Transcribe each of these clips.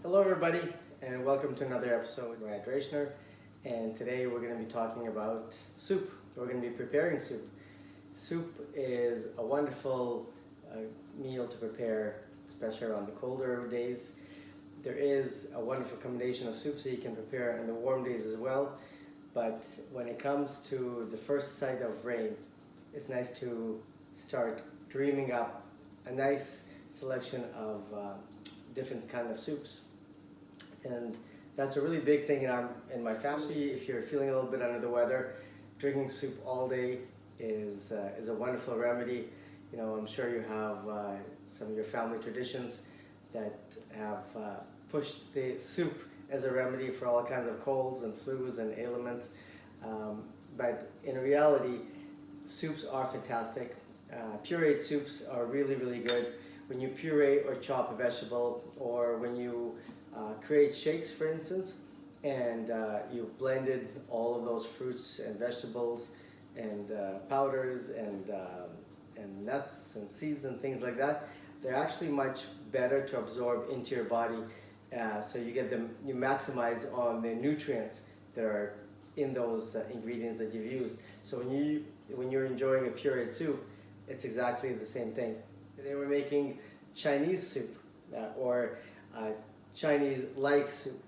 Hello everybody and welcome to another episode with Marat Rachner, and today we're going to be talking about soup. We're going to be preparing soup. Soup is a wonderful meal to prepare, especially around the colder days. There is a wonderful combination of soups that you can prepare in the warm days as well, but when it comes to the first sight of rain, it's nice to start dreaming up a nice selection of different kind of soups. And that's a really big thing in my family. If you're feeling a little bit under the weather, drinking soup all day is a wonderful remedy. You know, I'm sure you have some of your family traditions that have pushed the soup as a remedy for all kinds of colds and flus and ailments. But in reality, soups are fantastic. Pureed soups are really, really good. When you puree or chop a vegetable, or when you create shakes, for instance, and you've blended all of those fruits and vegetables and powders and nuts and seeds and things like that, they're actually much better to absorb into your body. So you maximize on the nutrients that are in those ingredients that you've used. So when you're enjoying a pureed soup, it's exactly the same thing. Today we're making Chinese soup or Chinese-like soup.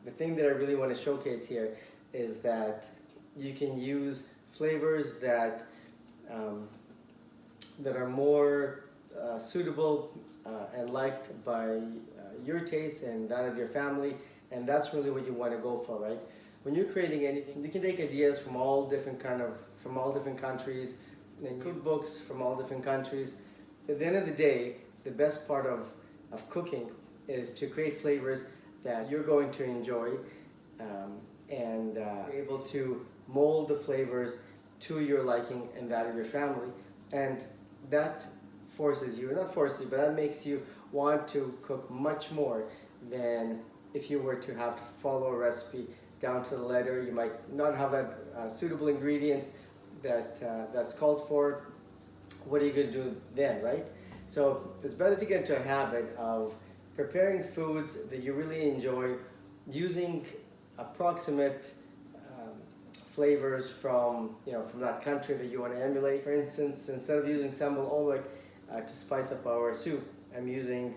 The thing that I really want to showcase here is that you can use flavors that are more suitable and liked by your taste and that of your family, and that's really what you want to go for, right? When you're creating anything, you can take ideas from all different countries, and cookbooks from all different countries. At the end of the day, the best part of cooking is to create flavors that you're going to enjoy and be able to mold the flavors to your liking and that of your family. And that but that makes you want to cook much more than if you were to have to follow a down to the letter. You might not have that suitable ingredient that's called for. What are you going to do then, right? So it's better to get into a habit of preparing foods that you really enjoy, using approximate flavors from that country that you want to emulate. For instance, instead of using sambal oleg to spice up our soup, I'm using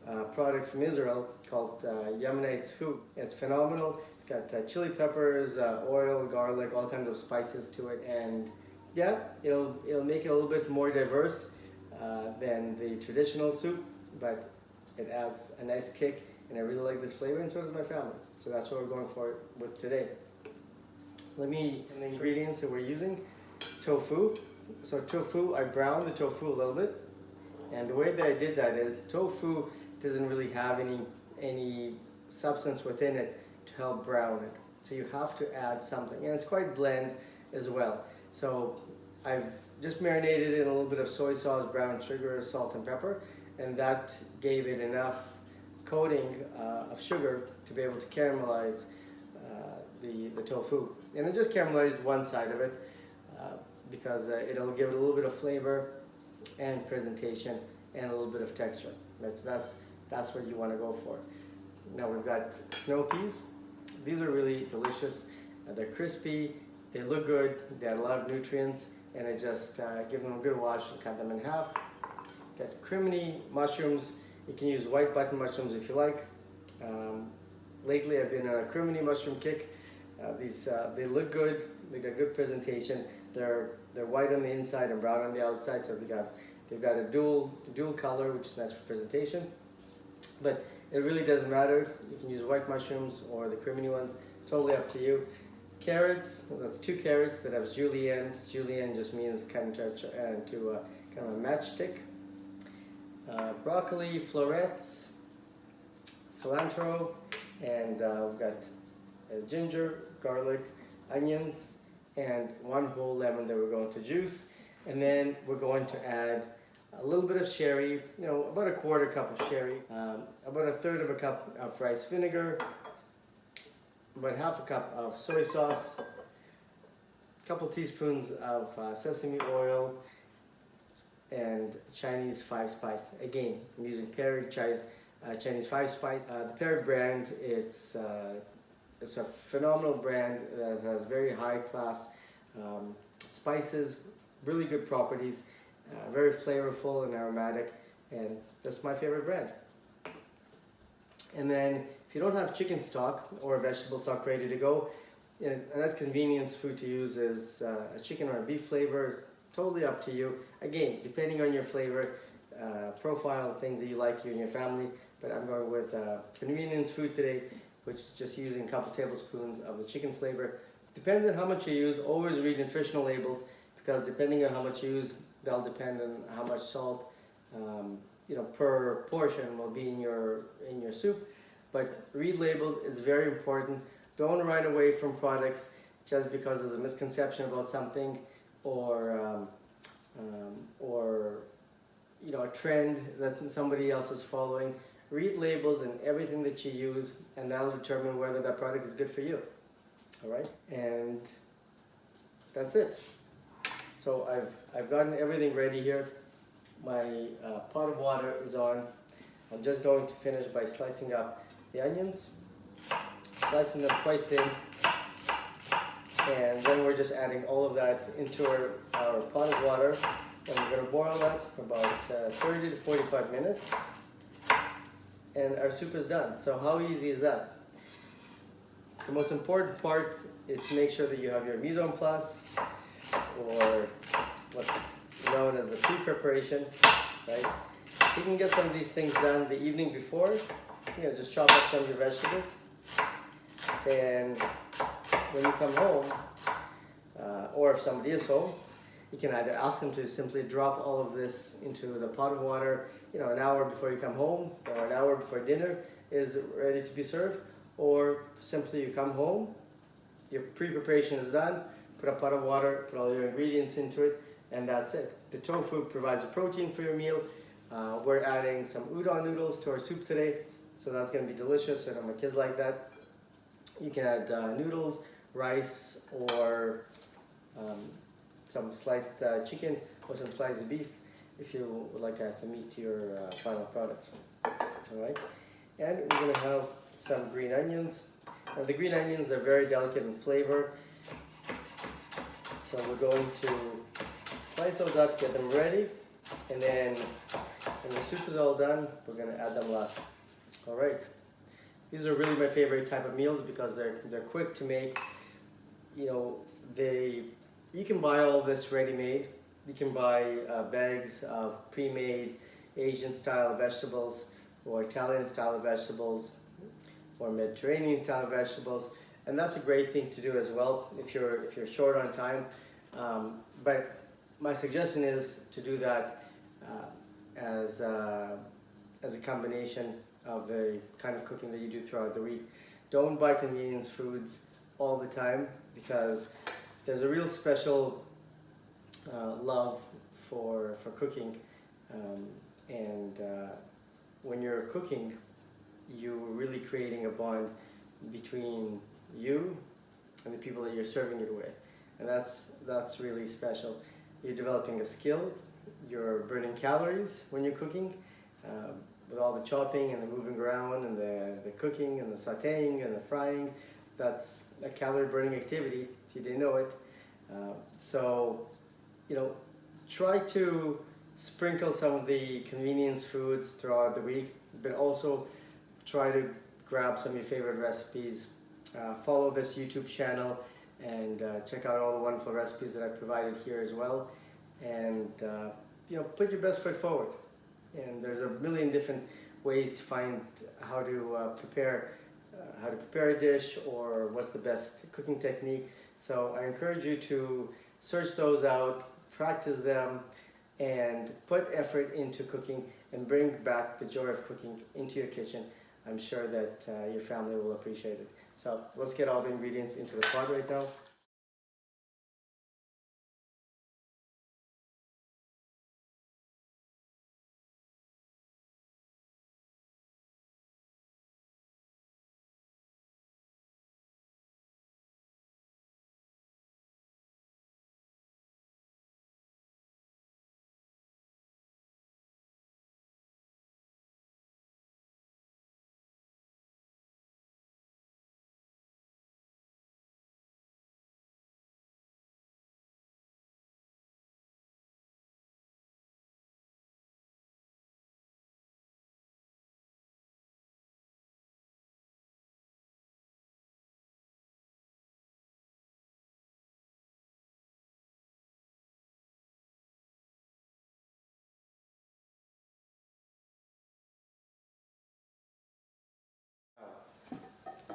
a product from Israel called itsn't. It's phenomenal. It's got chili peppers, oil, garlic, all kinds of spices to it, and yeah, it'll make it a little bit more diverse than the traditional soup, but it adds a nice kick, and I really like this flavor, and so does my family. So that's what we're going for with today. The ingredients that we're using: tofu. So tofu, I browned the tofu a little bit, and the way that I did that is tofu doesn't really have any substance within it to help brown it. So you have to add something, and it's quite bland as well. So I've just marinated it in a little bit of soy sauce, brown sugar, salt, and pepper, and that gave it enough coating of sugar to be able to caramelize the tofu. And I just caramelized one side of it because it'll give it a little bit of flavor and presentation and a little bit of texture. Right? So that's what you want to go for. Now we've got snow peas. These are really delicious. They're crispy, they look good, they have a lot of nutrients, and I just give them a good wash and cut them in half. Got crimini mushrooms. You can use white button mushrooms if you like. Lately I've been on a crimini mushroom kick. They look good, they got good presentation. They're white on the inside and brown on the outside, so they've got a dual color, which is nice for presentation. But it really doesn't matter. You can use white mushrooms or the crimini ones, totally up to you. Carrots, that's 2 carrots that have julienne. Julienne just means cut into kind of a matchstick. Broccoli, florets, cilantro, and we've got ginger, garlic, onions, and 1 whole lemon that we're going to juice. And then we're going to add a little bit of sherry, about a 1/4 cup of sherry, about 1/3 of a cup of rice vinegar, about 1/2 cup of soy sauce, a couple teaspoons of sesame oil, and Chinese 5 spice. Again, I'm using Chinese 5 spice. The Parrot brand, it's a phenomenal brand that has very high class spices, really good properties, very flavorful and aromatic, and that's my favorite brand. And then if you don't have chicken stock or vegetable stock ready to go, and that's convenience food to use is a chicken or a beef flavor, is totally up to you. Again, depending on your flavor profile, things that you like, you and your family, but I'm going with convenience food today, which is just using a couple tablespoons of the chicken flavor. Depends on how much you use. Always read nutritional labels, because depending on how much you use, that'll depend on how much salt per portion will be in your soup. But read labels is very important. Don't run away from products just because there's a misconception about something, or a trend that somebody else is following. Read labels in everything that you use, and that'll determine whether that product is good for you. All right, and that's it. So I've gotten everything ready here. My pot of water is on. I'm just going to finish by slicing up the onions, slicing them quite thin, and then we're just adding all of that into our pot of water, and we're going to boil that for about 30 to 45 minutes, and our soup is done. So how easy is that? The most important part is to make sure that you have your mise en place, or what's known as the pre-preparation, right? You can get some of these things done the evening before. Just chop up some of your vegetables, and when you come home, or if somebody is home, you can either ask them to simply drop all of this into the pot of water, an hour before you come home, or an hour before dinner is ready to be served, or simply you come home, your pre-preparation is done, put a pot of water, put all your ingredients into it, and that's it. The tofu provides a protein for your meal. We're adding some udon noodles to our soup today, so that's going to be delicious. I know my kids like that. You can add noodles, rice, or some sliced chicken, or some sliced beef if you would like to add some meat to your final product. All right, and we're going to have some green onions. Now the green onions are very delicate in flavor, so we're going to slice those up, get them ready, and then when the soup is all done, we're going to add them last. All right, these are really my favorite type of meals because they're quick to make. You can buy all this ready-made. You can buy bags of pre-made Asian style vegetables, or Italian style vegetables, or Mediterranean style vegetables, and that's a great thing to do as well if you're short on time. But my suggestion is to do that as a combination of the kind of cooking that you do throughout the week. Don't buy convenience foods all the time, because there's a real special love for cooking, and when you're cooking, you're really creating a bond between you and the people that you're serving it with, and that's really special. You're developing a skill. You're burning calories when you're cooking, with all the chopping and the moving around and the cooking and the sautéing and the frying. That's a calorie burning activity, if you didn't know it. So try to sprinkle some of the convenience foods throughout the week, but also try to grab some of your favorite recipes. Follow this YouTube channel and check out all the wonderful recipes that I've provided here as well. And put your best foot forward. And there's a million different ways to find how to prepare a dish, or what's the best cooking technique. So I encourage you to search those out, practice them, and put effort into cooking, and bring back the joy of cooking into your kitchen. I'm sure that your family will appreciate it. So let's get all the ingredients into the pot right now.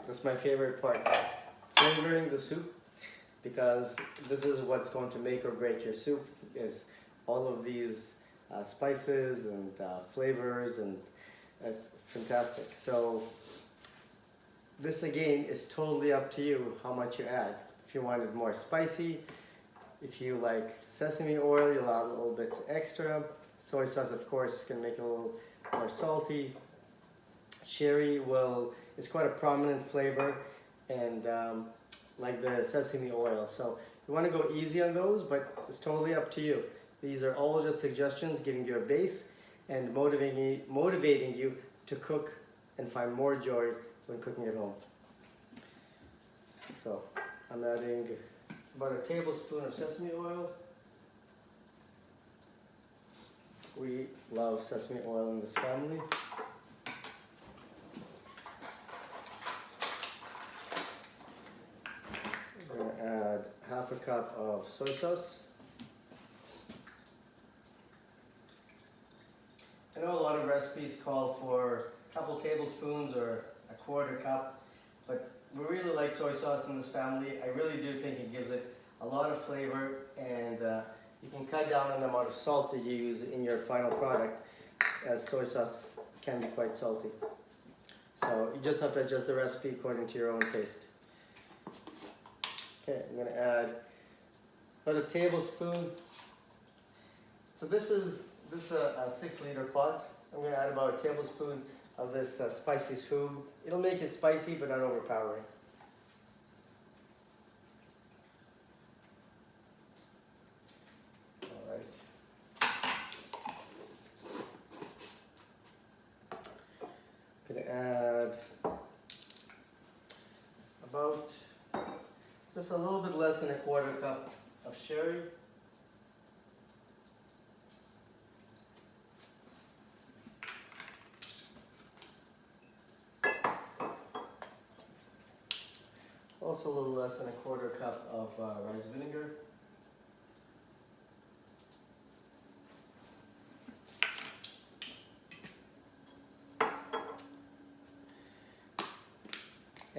That's my favorite part. Flavoring the soup, because this is what's going to make or break your soup, is all of these spices and flavors, and that's fantastic. So this again is totally up to you how much you add. If you want it more spicy, if you like sesame oil, you'll add a little bit extra. Soy sauce, of course, can make it a little more salty. Sherry it's quite a prominent flavor, and like the sesame oil. So you want to go easy on those, but it's totally up to you. These are all just suggestions, giving you a base and motivating you to cook and find more joy when cooking at home. So I'm adding about a tablespoon of sesame oil. We love sesame oil in this family. We're going to add half a cup of soy sauce. I know a lot of recipes call for a couple tablespoons or a quarter cup, but we really like soy sauce in this family. I really do think it gives it a lot of flavor, and you can cut down on the amount of salt that you use in your final product, as soy sauce can be quite salty. So you just have to adjust the recipe according to your own taste. Okay, I'm going to add about a tablespoon. So this is a 6-liter pot. I'm going to add about a tablespoon of this spicy soup. It'll make it spicy but not overpowering. All right. I'm going to add about just a little bit less than a quarter cup of sherry. Also a little less than a quarter cup of rice vinegar.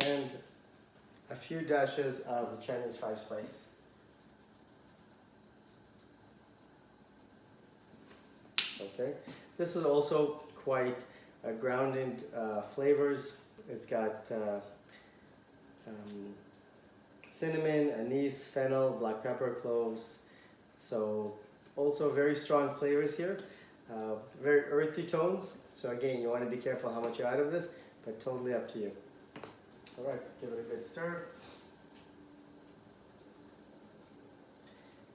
And a few dashes of the Chinese 5-spice. Okay, this is also quite grounded flavors. It's got cinnamon, anise, fennel, black pepper, cloves. So also very strong flavors here. Very earthy tones. So again, you want to be careful how much you add of this, but totally up to you. All right, give it a good stir.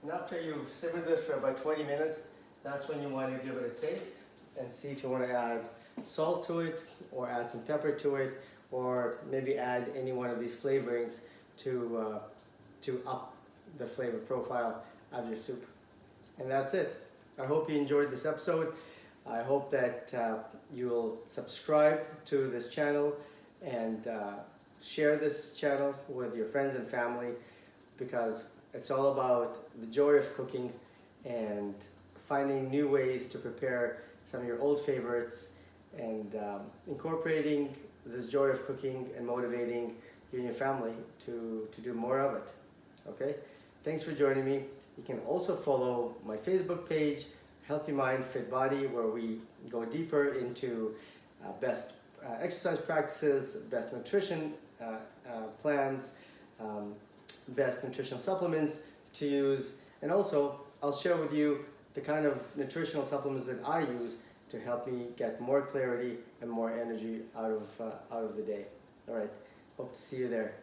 And after you've simmered this for about 20 minutes, that's when you want to give it a taste and see if you want to add salt to it, or add some pepper to it, or maybe add any one of these flavorings to up the flavor profile of your soup. And that's it. I hope you enjoyed this episode. I hope that you'll subscribe to this channel and share this channel with your friends and family, because it's all about the joy of cooking and finding new ways to prepare some of your old favorites, and incorporating this joy of cooking and motivating you and your family to do more of it. Okay? Thanks for joining me. You can also follow my Facebook page, Healthy Mind, Fit Body, where we go deeper into best exercise practices, best nutrition plans, best nutritional supplements to use, and also I'll share with you the kind of nutritional supplements that I use to help me get more clarity and more energy out of the day. All right, hope to see you there.